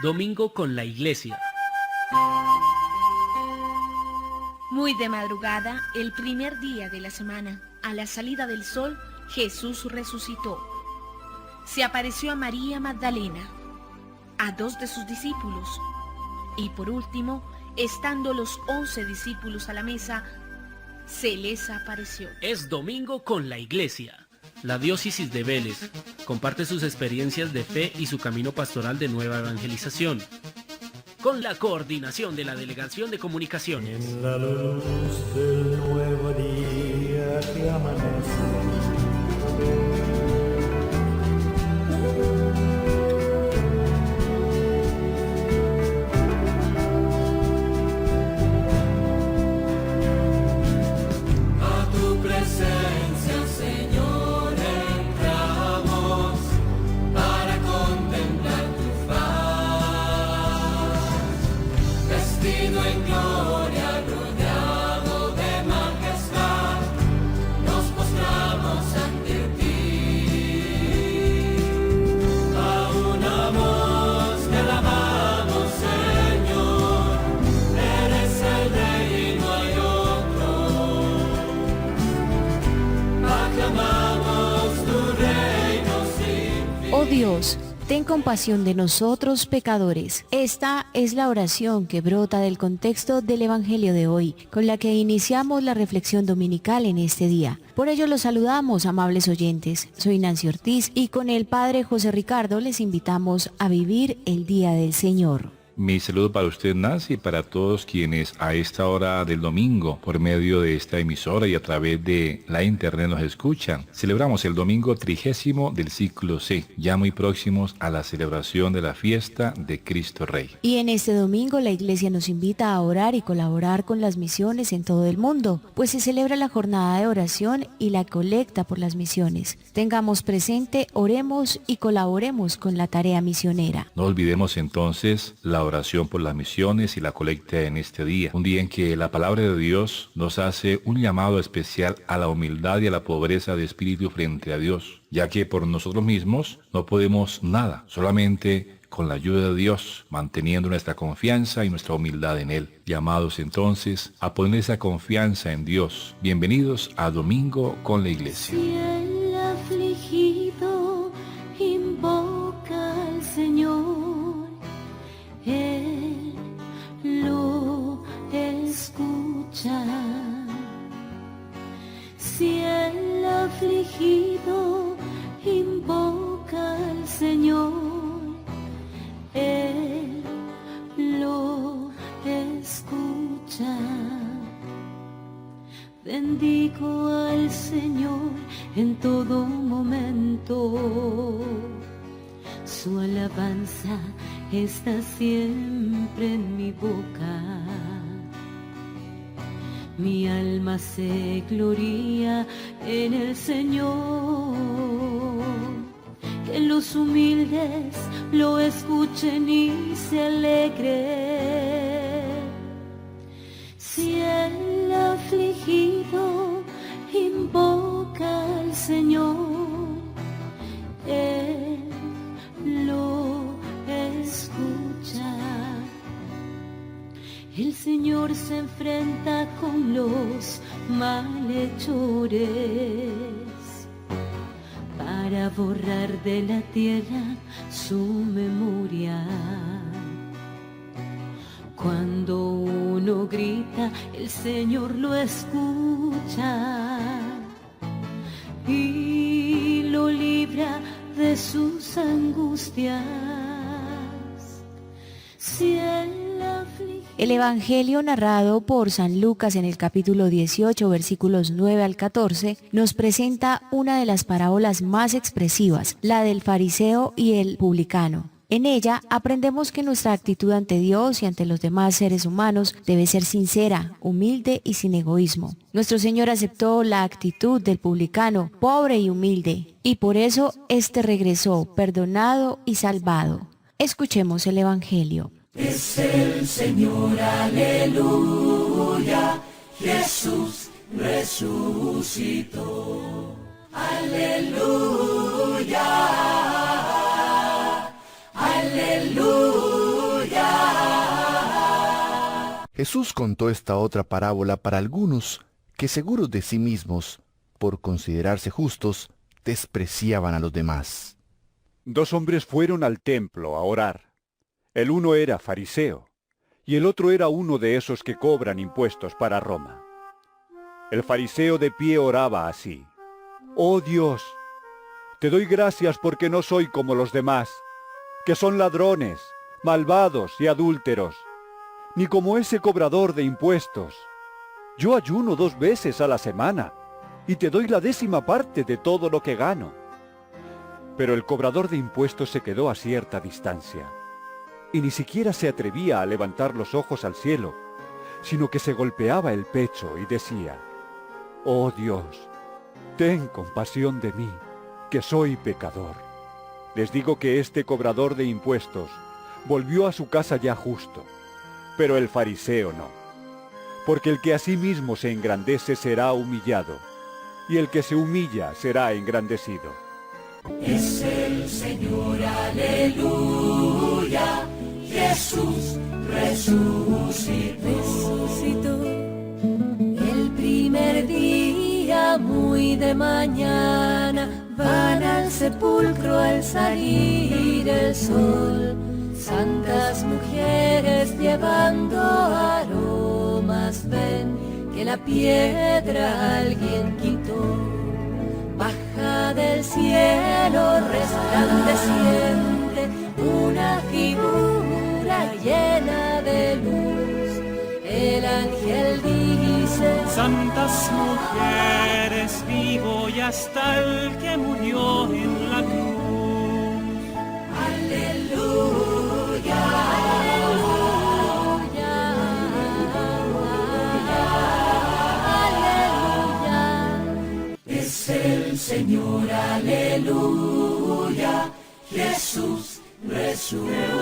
Domingo con la Iglesia. Muy de madrugada, el primer día de la semana, a la salida del sol, Jesús resucitó. Se apareció a María Magdalena, a 2 de sus discípulos, y por último, estando los 11 discípulos a la mesa, se les apareció. Es Domingo con la Iglesia. La diócesis de Vélez comparte sus experiencias de fe y su camino pastoral de nueva evangelización, con la coordinación de la Delegación de Comunicaciones. En la luz del nuevo día que amanece, a tu presencia, Señor, entramos para contemplar tu faz, vestido en gloria, rodeado de majestad, nos postramos ante ti. A una voz te alabamos, Señor, eres el Rey y no hay otro. Aclamamos tu reino sin fin. Oh Dios, ten compasión de nosotros pecadores. Esta es la oración que brota del contexto del Evangelio de hoy, con la que iniciamos la reflexión dominical en este día. Por ello los saludamos, amables oyentes. Soy Nancy Ortiz y con el Padre José Ricardo les invitamos a vivir el Día del Señor. Mi saludo para usted, Nancy, y para todos quienes a esta hora del domingo, por medio de esta emisora y a través de la internet nos escuchan. Celebramos el domingo 30 del ciclo C, ya muy próximos a la celebración de la fiesta de Cristo Rey. Y en este domingo la Iglesia nos invita a orar y colaborar con las misiones en todo el mundo, pues se celebra la jornada de oración y la colecta por las misiones. Tengamos presente, oremos y colaboremos con la tarea misionera. No olvidemos entonces la oración por las misiones y la colecta en este día, un día en que la palabra de Dios nos hace un llamado especial a la humildad y a la pobreza de espíritu frente a Dios, ya que por nosotros mismos no podemos nada, solamente con la ayuda de Dios, manteniendo nuestra confianza y nuestra humildad en Él. Llamados entonces a poner esa confianza en Dios. Bienvenidos a Domingo con la Iglesia. Si el afligido invoca al Señor, Él lo escucha. Si el afligido invoca al Señor, Él lo escucha. Bendigo al Señor en todo momento. Su alabanza está siempre en mi boca. Mi alma se gloria en el Señor. Que los humildes lo escuchen y se alegren. Si el afligido invoca al Señor, Él lo escucha. El Señor se enfrenta con los malhechores para borrar de la tierra su memoria. Cuando uno grita, el Señor lo escucha y lo libra de sus angustias. Si el Evangelio narrado por San Lucas en el capítulo 18, versículos 9 al 14, nos presenta una de las parábolas más expresivas, la del fariseo y el publicano. En ella aprendemos que nuestra actitud ante Dios y ante los demás seres humanos debe ser sincera, humilde y sin egoísmo. Nuestro Señor aceptó la actitud del publicano, pobre y humilde, y por eso éste regresó perdonado y salvado. Escuchemos el Evangelio. Es el Señor, aleluya, Jesús resucitó, aleluya, aleluya. Jesús contó esta otra parábola para algunos que, seguros de sí mismos, por considerarse justos, despreciaban a los demás. 2 hombres fueron al templo a orar. El uno era fariseo, y el otro era uno de esos que cobran impuestos para Roma. El fariseo de pie oraba así: «Oh Dios, te doy gracias porque no soy como los demás, que son ladrones, malvados y adúlteros, ni como ese cobrador de impuestos. Yo ayuno 2 veces a la semana, y te doy la 10ª parte de todo lo que gano». Pero el cobrador de impuestos se quedó a cierta distancia, y ni siquiera se atrevía a levantar los ojos al cielo, sino que se golpeaba el pecho y decía: «Oh Dios, ten compasión de mí, que soy pecador». Les digo que este cobrador de impuestos volvió a su casa ya justo, pero el fariseo no. Porque el que a sí mismo se engrandece será humillado, y el que se humilla será engrandecido. Es el Señor, aleluya, Jesús resucitó. El primer día, muy de mañana, van al sepulcro al salir el sol. Santas mujeres llevando aromas, ven que la piedra alguien quitó. Baja del cielo resplandeciente una figura llena de luz. El ángel dice: Santas mujeres, vivo y hasta el que murió en la cruz. Aleluya, aleluya, aleluya. Es el Señor, aleluya, Jesús resucitó.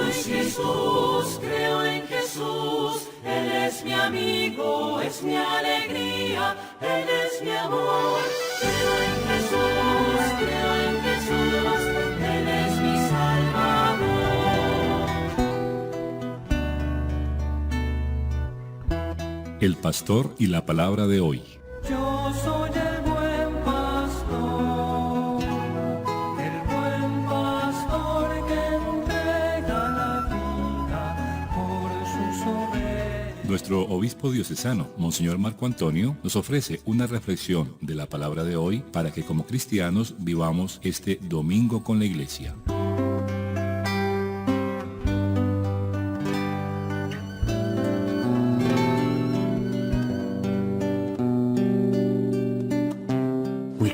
Creo en Jesús, Él es mi amigo, es mi alegría, Él es mi amor. Creo en Jesús, Él es mi Salvador. El pastor y la palabra de hoy. Yo soy el buen pastor que entrega la vida por sus ovejas. Nuestro obispo diocesano, Monseñor Marco Antonio, nos ofrece una reflexión de la palabra de hoy para que como cristianos vivamos este domingo con la Iglesia.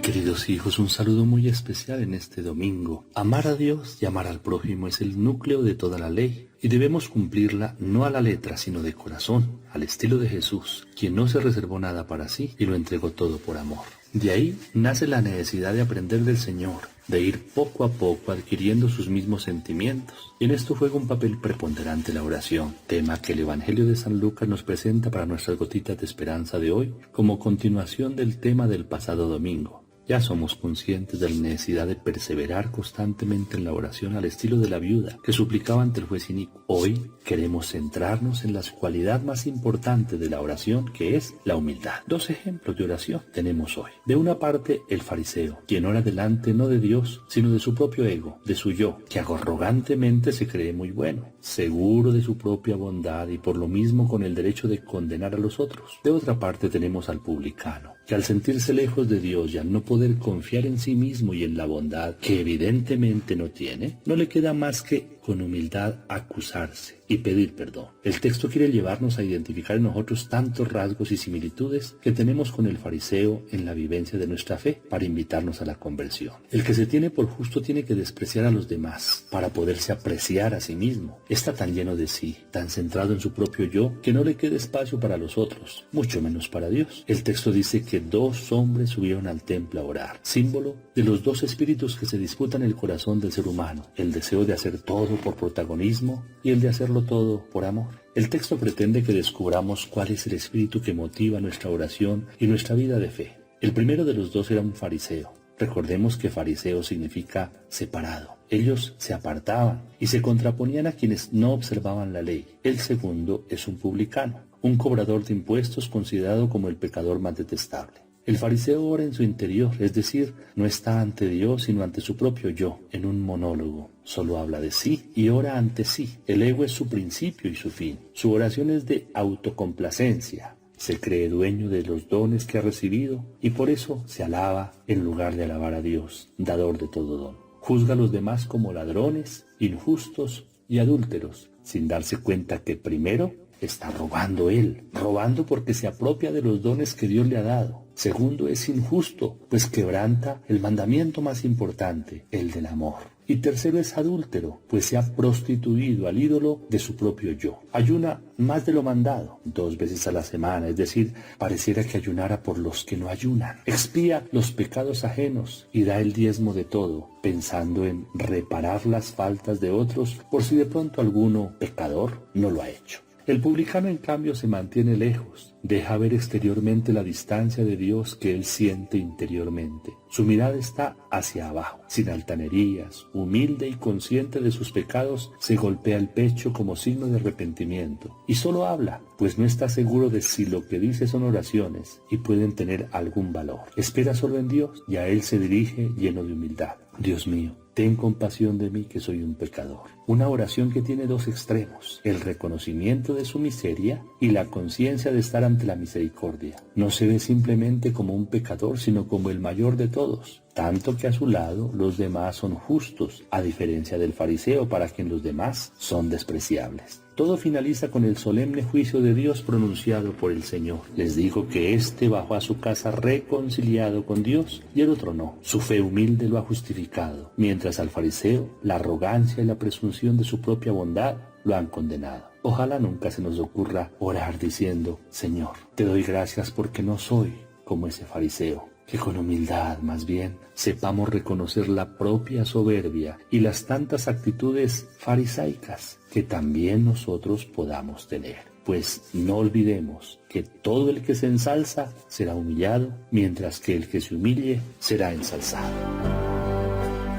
Queridos hijos, un saludo muy especial en este domingo. Amar a Dios y amar al prójimo es el núcleo de toda la ley y debemos cumplirla no a la letra sino de corazón, al estilo de Jesús, quien no se reservó nada para sí y lo entregó todo por amor. De ahí nace la necesidad de aprender del Señor, de ir poco a poco adquiriendo sus mismos sentimientos. Y en esto juega un papel preponderante la oración, tema que el Evangelio de San Lucas nos presenta para nuestras gotitas de esperanza de hoy, como continuación del tema del pasado domingo. Ya somos conscientes de la necesidad de perseverar constantemente en la oración al estilo de la viuda que suplicaba ante el juez inicuo. Hoy queremos centrarnos en la cualidad más importante de la oración, que es la humildad. 2 ejemplos de oración tenemos hoy. De una parte, el fariseo, quien ora delante no de Dios, sino de su propio ego, de su yo, que arrogantemente se cree muy bueno, seguro de su propia bondad y por lo mismo con el derecho de condenar a los otros. De otra parte tenemos al publicano, que al sentirse lejos de Dios y al no poder confiar en sí mismo y en la bondad que evidentemente no tiene, no le queda más que con humildad acusarse y pedir perdón. El texto quiere llevarnos a identificar en nosotros tantos rasgos y similitudes que tenemos con el fariseo en la vivencia de nuestra fe para invitarnos a la conversión. El que se tiene por justo tiene que despreciar a los demás para poderse apreciar a sí mismo. Está tan lleno de sí, tan centrado en su propio yo, que no le queda espacio para los otros, mucho menos para Dios. El texto dice que 2 hombres subieron al templo a orar, símbolo de los 2 espíritus que se disputan el corazón del ser humano, el deseo de hacer todo por protagonismo y el de hacerlo todo por amor. El texto pretende que descubramos cuál es el espíritu que motiva nuestra oración y nuestra vida de fe. El primero de los 2 era un fariseo. Recordemos que fariseo significa separado. Ellos se apartaban y se contraponían a quienes no observaban la ley. El segundo es un publicano. un cobrador de impuestos considerado como el pecador más detestable. El fariseo ora en su interior, es decir, no está ante Dios sino ante su propio yo, en un monólogo. Solo habla de sí y ora ante sí. El ego es su principio y su fin. Su oración es de autocomplacencia. Se cree dueño de los dones que ha recibido y por eso se alaba en lugar de alabar a Dios, dador de todo don. Juzga a los demás como ladrones, injustos y adúlteros, sin darse cuenta que primero está robando él, robando porque se apropia de los dones que Dios le ha dado. Segundo, es injusto, pues quebranta el mandamiento más importante, el del amor. Y tercero, es adúltero, pues se ha prostituido al ídolo de su propio yo. Ayuna más de lo mandado, 2 veces a la semana, es decir, pareciera que ayunara por los que no ayunan. Expía los pecados ajenos y da el diezmo de todo, pensando en reparar las faltas de otros por si de pronto alguno pecador no lo ha hecho. El publicano, en cambio, se mantiene lejos, deja ver exteriormente la distancia de Dios que él siente interiormente. Su mirada está hacia abajo, sin altanerías, humilde y consciente de sus pecados, se golpea el pecho como signo de arrepentimiento. Y solo habla, pues no está seguro de si lo que dice son oraciones y pueden tener algún valor. Espera solo en Dios y a él se dirige lleno de humildad. Dios mío, ten compasión de mí que soy un pecador. Una oración que tiene 2 extremos, el reconocimiento de su miseria y la conciencia de estar ante la misericordia. No se ve simplemente como un pecador, sino como el mayor de todos, tanto que a su lado los demás son justos, a diferencia del fariseo para quien los demás son despreciables. Todo finaliza con el solemne juicio de Dios pronunciado por el Señor. Les dijo que éste bajó a su casa reconciliado con Dios y el otro no. Su fe humilde lo ha justificado, mientras al fariseo la arrogancia y la presunción de su propia bondad lo han condenado. Ojalá nunca se nos ocurra orar diciendo: Señor, te doy gracias porque no soy como ese fariseo. Que con humildad, más bien, sepamos reconocer la propia soberbia y las tantas actitudes farisaicas que también nosotros podamos tener. Pues no olvidemos que todo el que se ensalza será humillado, mientras que el que se humille será ensalzado.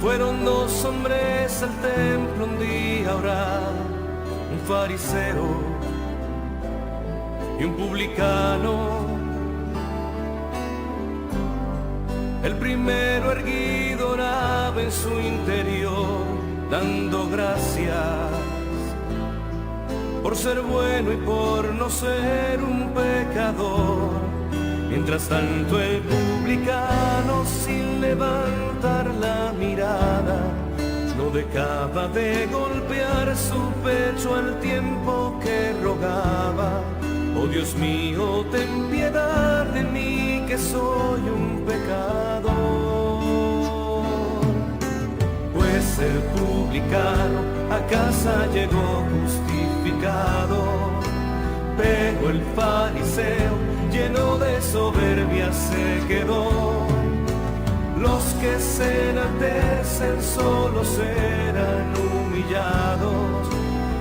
Fueron 2 hombres al templo un día a orar, un fariseo y un publicano. El primero erguido oraba en su interior, dando gracias por ser bueno y por no ser un pecador. Mientras tanto el publicano, sin levantar la mirada, no dejaba de golpear su pecho al tiempo que rogaba: oh Dios mío, ten piedad de mí que soy un pecador. Pues el publicano a casa llegó justificado, pero el fariseo lleno de soberbia se quedó. Los que se enaltecen solo serán humillados,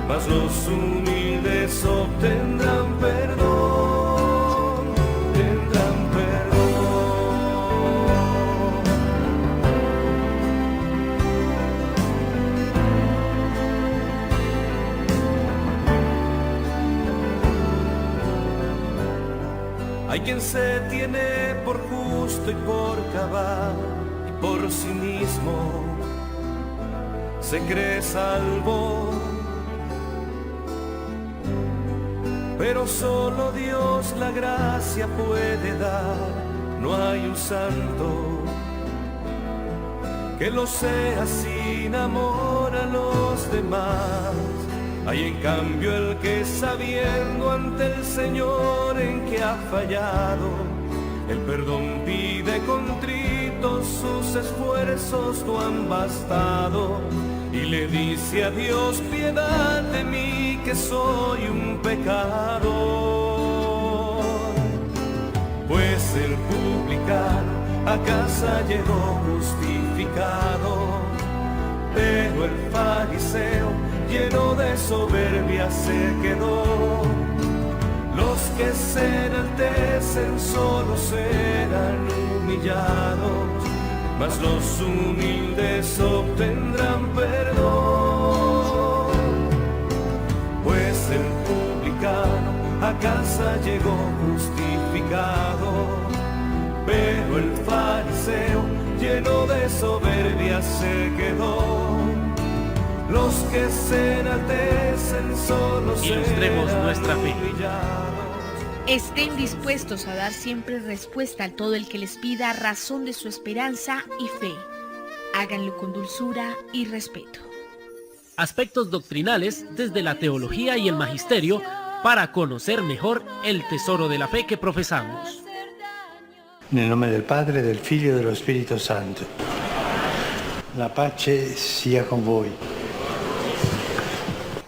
mas los humildes obtendrán perdón, tendrán perdón. Hay quien se tiene por justo y por cabal y por sí mismo se cree salvo, pero solo Dios la gracia puede dar. No hay un santo que lo sea sin amor a los demás. Hay en cambio el que, sabiendo ante el Señor en que ha fallado, el perdón pide contrito, sus esfuerzos no han bastado, y le dice a Dios: piedad de mí que soy un pecador. Pues el publicano a casa llegó justificado, pero el fariseo lleno de soberbia se quedó. Los que se enaltecen solo serán humillados, mas los humildes obtendrán perdón. Pues el publicano a casa lleno de soberbia se quedó. Los que se enaltecen solo Ilustremos nuestra fe. Estén dispuestos a dar siempre respuesta a todo el que les pida razón de su esperanza y fe. Háganlo con dulzura y respeto. Aspectos doctrinales desde la teología y el magisterio para conocer mejor el tesoro de la fe que profesamos. Nel nome del Padre, del Figlio e dello Spirito Santo. La pace sia con voi.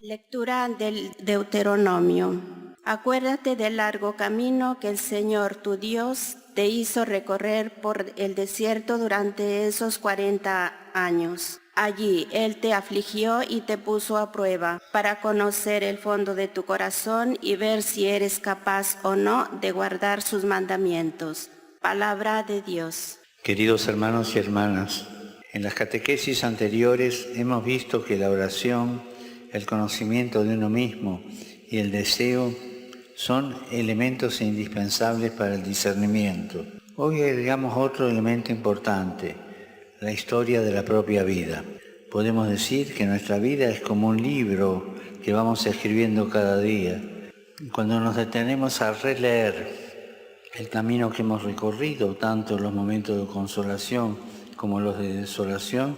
Lectura del Deuteronomio. Acuérdate del largo camino que el Señor tu Dios te hizo recorrer por el desierto durante esos 40 años. Allí Él te afligió y te puso a prueba para conocer el fondo de tu corazón y ver si eres capaz o no de guardar sus mandamientos. Palabra de Dios. Queridos hermanos y hermanas, en las catequesis anteriores hemos visto que la oración, el conocimiento de uno mismo y el deseo son elementos indispensables para el discernimiento. Hoy agregamos otro elemento importante, la historia de la propia vida. Podemos decir que nuestra vida es como un libro que vamos escribiendo cada día. Cuando nos detenemos a releer el camino que hemos recorrido, tanto los momentos de consolación como los de desolación,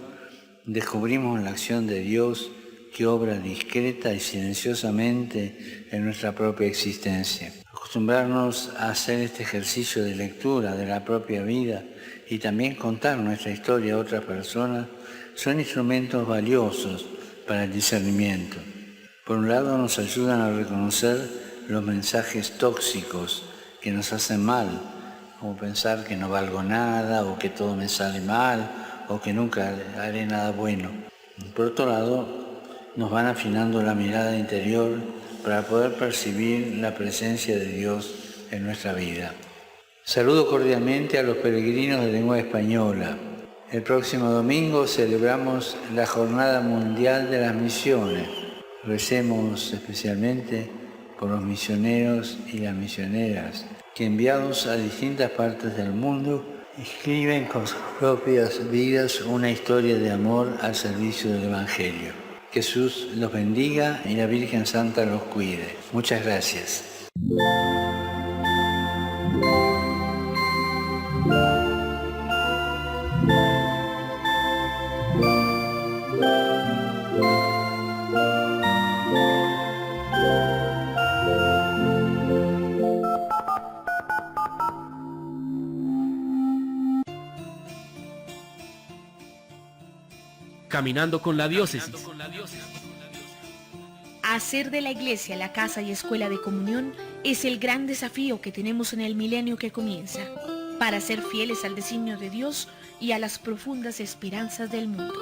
descubrimos la acción de Dios que obra discreta y silenciosamente en nuestra propia existencia. Acostumbrarnos a hacer este ejercicio de lectura de la propia vida y también contar nuestra historia a otras personas son instrumentos valiosos para el discernimiento. Por un lado, nos ayudan a reconocer los mensajes tóxicos que nos hacen mal, como pensar que no valgo nada o que todo me sale mal o que nunca haré nada bueno. Por otro lado, nos van afinando la mirada interior para poder percibir la presencia de Dios en nuestra vida. Saludo cordialmente a los peregrinos de lengua española. El próximo domingo celebramos la Jornada Mundial de las Misiones. Recemos especialmente por los misioneros y las misioneras que, enviados a distintas partes del mundo, escriben con sus propias vidas una historia de amor al servicio del Evangelio. Jesús los bendiga y la Virgen Santa los cuide. Muchas gracias. Caminando con la diócesis. Hacer de la iglesia la casa y escuela de comunión es el gran desafío que tenemos en el milenio que comienza, para ser fieles al designio de Dios y a las profundas esperanzas del mundo.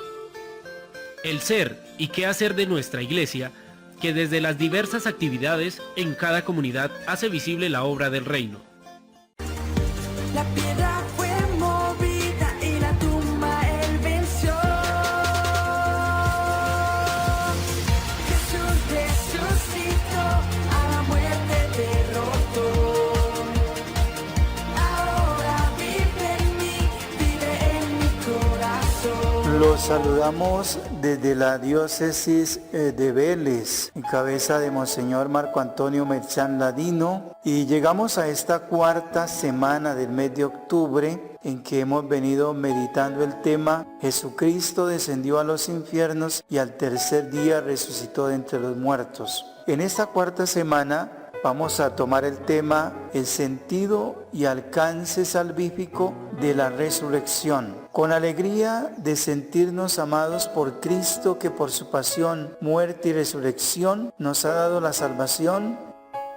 El ser y qué hacer de nuestra iglesia, que desde las diversas actividades en cada comunidad hace visible la obra del reino. La piedra fue movida y la tumba él venció. Jesús resucitó, a la muerte derrotó. Ahora vive en mí, vive en mi corazón. Los saludamos desde la diócesis de Vélez, en cabeza de Monseñor Marco Antonio Merchán Ladino, y llegamos a esta cuarta semana del mes de octubre en que hemos venido meditando el tema Jesucristo descendió a los infiernos y al tercer día resucitó de entre los muertos. En esta cuarta semana vamos a tomar el tema el sentido y alcance salvífico de la resurrección. Con alegría de sentirnos amados por Cristo, que por su pasión, muerte y resurrección nos ha dado la salvación,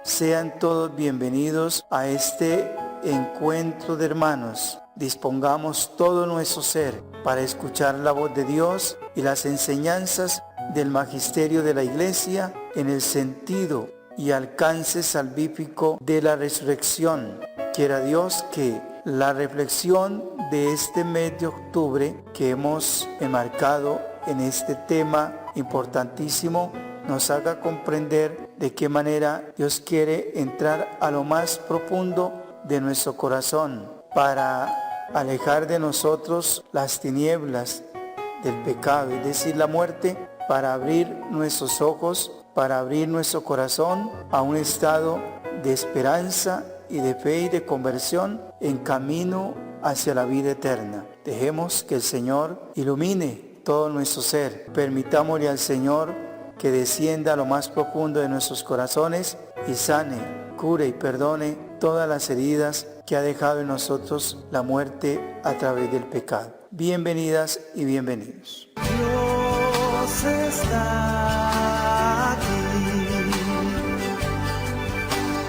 sean todos bienvenidos a este encuentro de hermanos. Dispongamos todo nuestro ser para escuchar la voz de Dios y las enseñanzas del magisterio de la Iglesia en el sentido y alcance salvífico de la resurrección. Quiera Dios que la reflexión de este mes de octubre que hemos enmarcado en este tema importantísimo nos haga comprender de qué manera Dios quiere entrar a lo más profundo de nuestro corazón para alejar de nosotros las tinieblas del pecado, es decir, la muerte, para abrir nuestros ojos, para abrir nuestro corazón a un estado de esperanza y de fe y de conversión en camino hacia la vida eterna. Dejemos que el Señor ilumine todo nuestro ser. Permitámosle al Señor que descienda a lo más profundo de nuestros corazones y sane, cure y perdone todas las heridas que ha dejado en nosotros la muerte a través del pecado. Bienvenidas y bienvenidos. Dios está aquí,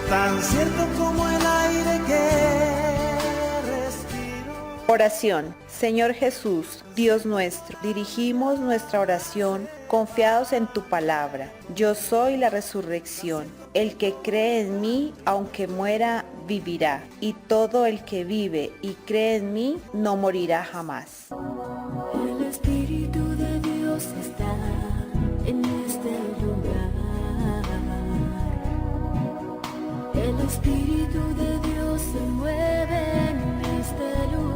tan cierto como el aire que respiro. Oración. Señor Jesús, Dios nuestro, dirigimos nuestra oración confiados en tu palabra. Yo soy la resurrección. El que cree en mí, aunque muera, vivirá. Y todo el que vive y cree en mí, no morirá jamás. El Espíritu de Dios está en este lugar. El Espíritu de Dios se mueve en este lugar.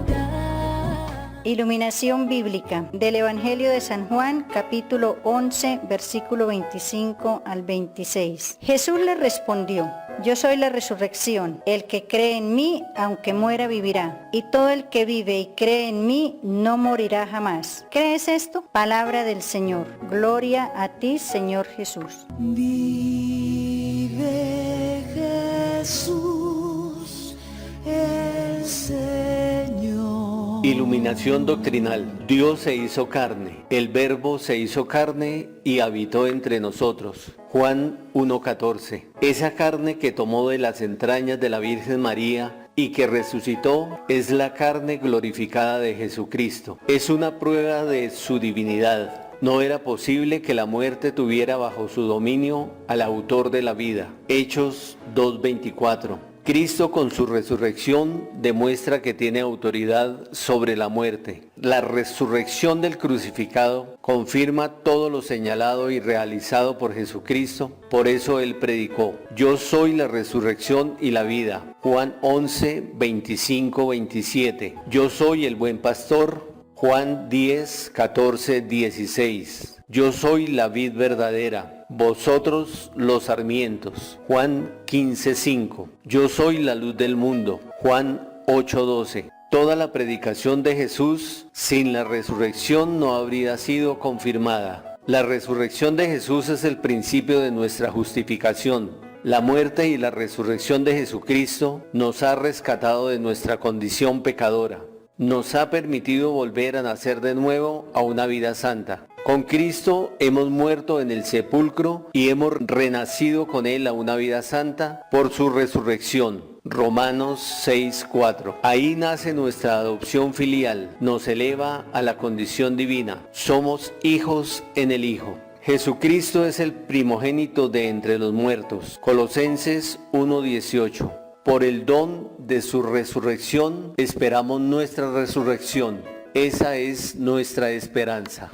Iluminación bíblica del Evangelio de San Juan, capítulo 11, versículo 25 al 26. Jesús le respondió: yo soy la resurrección. El que cree en mí, aunque muera, vivirá. Y todo el que vive y cree en mí, no morirá jamás. ¿Crees esto? Palabra del Señor. Gloria a ti, Señor Jesús. Vive Jesús, el Señor. Iluminación doctrinal. Dios se hizo carne, el Verbo se hizo carne y habitó entre nosotros. Juan 1:14. Esa carne que tomó de las entrañas de la Virgen María y que resucitó es la carne glorificada de Jesucristo. Es una prueba de su divinidad. No era posible que la muerte tuviera bajo su dominio al autor de la vida. Hechos 2:24. Cristo con su resurrección demuestra que tiene autoridad sobre la muerte. La resurrección del crucificado confirma todo lo señalado y realizado por Jesucristo. Por eso Él predicó: yo soy la resurrección y la vida. Juan 11, 25, 27. Yo soy el buen pastor. Juan 10, 14, 16. Yo soy la vid verdadera, vosotros los sarmientos. Juan 15, 5. Yo soy la luz del mundo. Juan 8, 12. Toda la predicación de Jesús sin la resurrección no habría sido confirmada. La resurrección de Jesús es el principio de nuestra justificación. La muerte y la resurrección de Jesucristo nos ha rescatado de nuestra condición pecadora. Nos ha permitido volver a nacer de nuevo a una vida santa. Con Cristo hemos muerto en el sepulcro y hemos renacido con Él a una vida santa por su resurrección. Romanos 6:4. Ahí nace nuestra adopción filial, nos eleva a la condición divina. Somos hijos en el Hijo. Jesucristo es el primogénito de entre los muertos. Colosenses 1:18. Por el don de su resurrección esperamos nuestra resurrección. Esa es nuestra esperanza.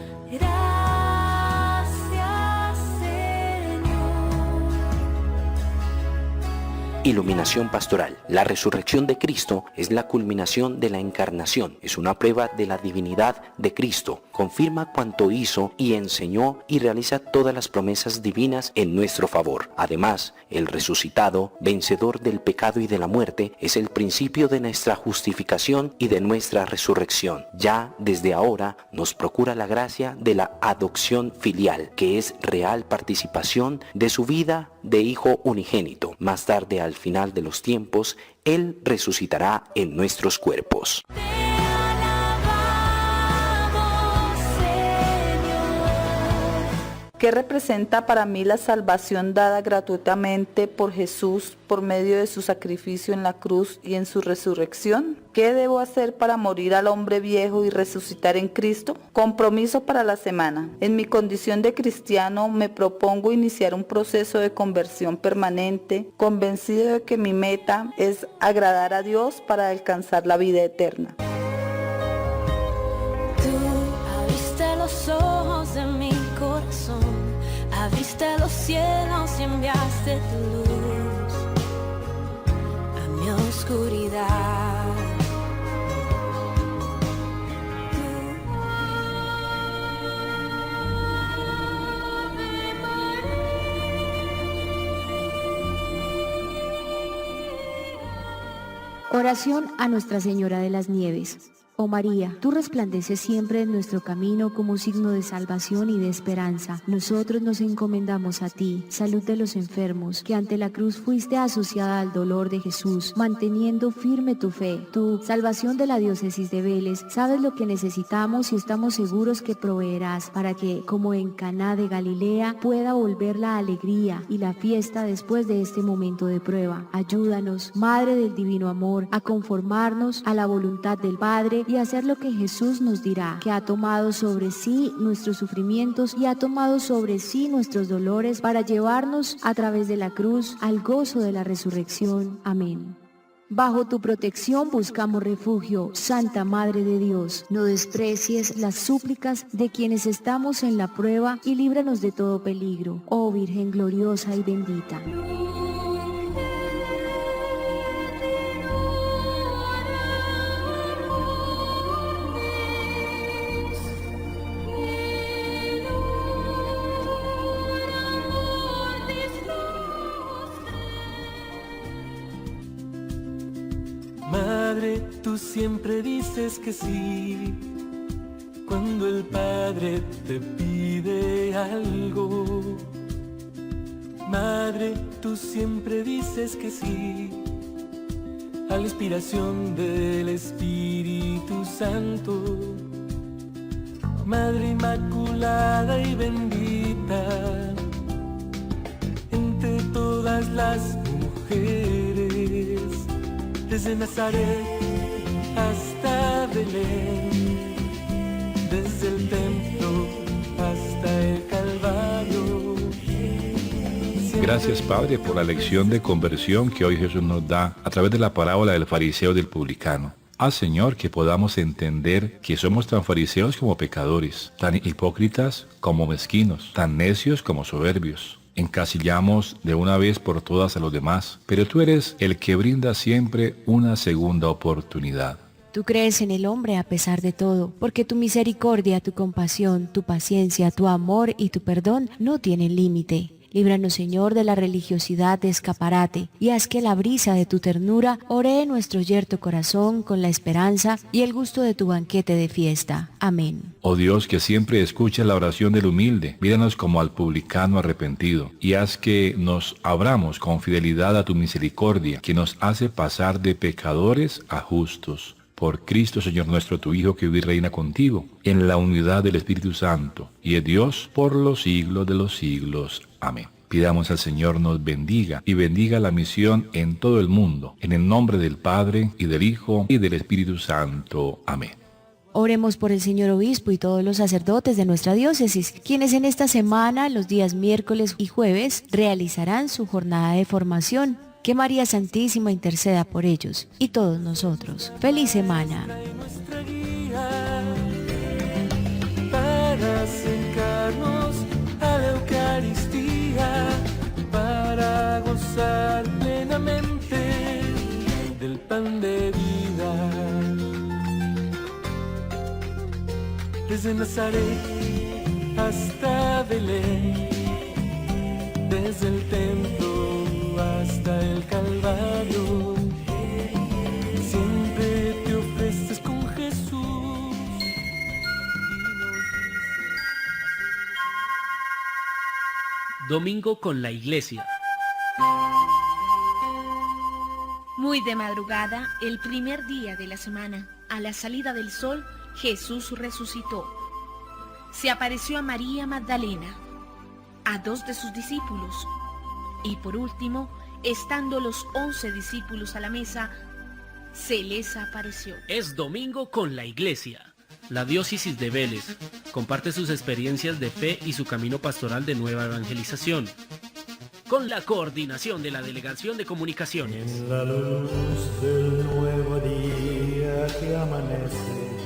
Iluminación pastoral. La resurrección de Cristo es la culminación de la encarnación. Es una prueba de la divinidad de Cristo. Confirma cuanto hizo y enseñó y realiza todas las promesas divinas en nuestro favor. Además, el resucitado, vencedor del pecado y de la muerte, es el principio de nuestra justificación y de nuestra resurrección. Ya desde ahora nos procura la gracia de la adopción filial, que es real participación de su vida de Hijo unigénito. Más tarde, al final de los tiempos, Él resucitará en nuestros cuerpos. ¿Qué representa para mí la salvación dada gratuitamente por Jesús por medio de su sacrificio en la cruz y en su resurrección? ¿Qué debo hacer para morir al hombre viejo y resucitar en Cristo? Compromiso para la semana. En mi condición de cristiano me propongo iniciar un proceso de conversión permanente, convencido de que mi meta es agradar a Dios para alcanzar la vida eterna. Tú abriste los ojos de mi corazón, abriste los cielos y enviaste tu luz a mi oscuridad. Oración a Nuestra Señora de las Nieves. Oh María, tú resplandeces siempre en nuestro camino como signo de salvación y de esperanza. Nosotros nos encomendamos a ti, salud de los enfermos, que ante la cruz fuiste asociada al dolor de Jesús, manteniendo firme tu fe. Tú, salvación de la diócesis de Vélez, sabes lo que necesitamos y estamos seguros que proveerás para que, como en Caná de Galilea, pueda volver la alegría y la fiesta después de este momento de prueba. Ayúdanos, Madre del Divino Amor, a conformarnos a la voluntad del Padre y hacer lo que Jesús nos dirá, que ha tomado sobre sí nuestros sufrimientos y ha tomado sobre sí nuestros dolores para llevarnos a través de la cruz al gozo de la resurrección. Amén. Bajo tu protección buscamos refugio, Santa Madre de Dios. No desprecies las súplicas de quienes estamos en la prueba y líbranos de todo peligro, oh Virgen gloriosa y bendita. Madre, tú siempre dices que sí, cuando el Padre te pide algo. Madre, tú siempre dices que sí, a la inspiración del Espíritu Santo. Madre Inmaculada y bendita, entre todas las mujeres, desde Nazaret hasta Belén, desde el templo hasta el Calvario. Gracias, Padre, por la lección de conversión que hoy Jesús nos da a través de la parábola del fariseo y del publicano. Haz, Señor, que podamos entender que somos tan fariseos como pecadores, tan hipócritas como mezquinos, tan necios como soberbios. Encasillamos de una vez por todas a los demás, pero tú eres el que brinda siempre una segunda oportunidad. Tú crees en el hombre a pesar de todo, porque tu misericordia, tu compasión, tu paciencia, tu amor y tu perdón no tienen límite. Líbranos, Señor, de la religiosidad de escaparate, y haz que la brisa de tu ternura oree nuestro yerto corazón con la esperanza y el gusto de tu banquete de fiesta. Amén. Oh Dios, que siempre escuchas la oración del humilde, míranos como al publicano arrepentido, y haz que nos abramos con fidelidad a tu misericordia, que nos hace pasar de pecadores a justos. Por Cristo, Señor nuestro, tu Hijo, que vive y reina contigo, en la unidad del Espíritu Santo, y es Dios por los siglos de los siglos. Amén. Pidamos al Señor nos bendiga y bendiga la misión en todo el mundo, en el nombre del Padre, y del Hijo, y del Espíritu Santo. Amén. Oremos por el señor obispo y todos los sacerdotes de nuestra diócesis, quienes en esta semana, los días miércoles y jueves, realizarán su jornada de formación. Que María Santísima interceda por ellos y todos nosotros. ¡Feliz semana! Para acercarnos a la Eucaristía, para gozar plenamente del pan de vida. Desde Nazaret hasta Belén, desde el templo hasta el Calvario, siempre te ofreces con Jesús. Domingo con la Iglesia. Muy de madrugada, el primer día de la semana, a la salida del sol, Jesús resucitó. Se apareció a María Magdalena, a 2 de sus discípulos, y por último, estando los 11 discípulos a la mesa, se les apareció. Es Domingo con la Iglesia. La diócesis de Vélez comparte sus experiencias de fe y su camino pastoral de nueva evangelización, con la coordinación de la Delegación de Comunicaciones. En la luz del nuevo día que amanece,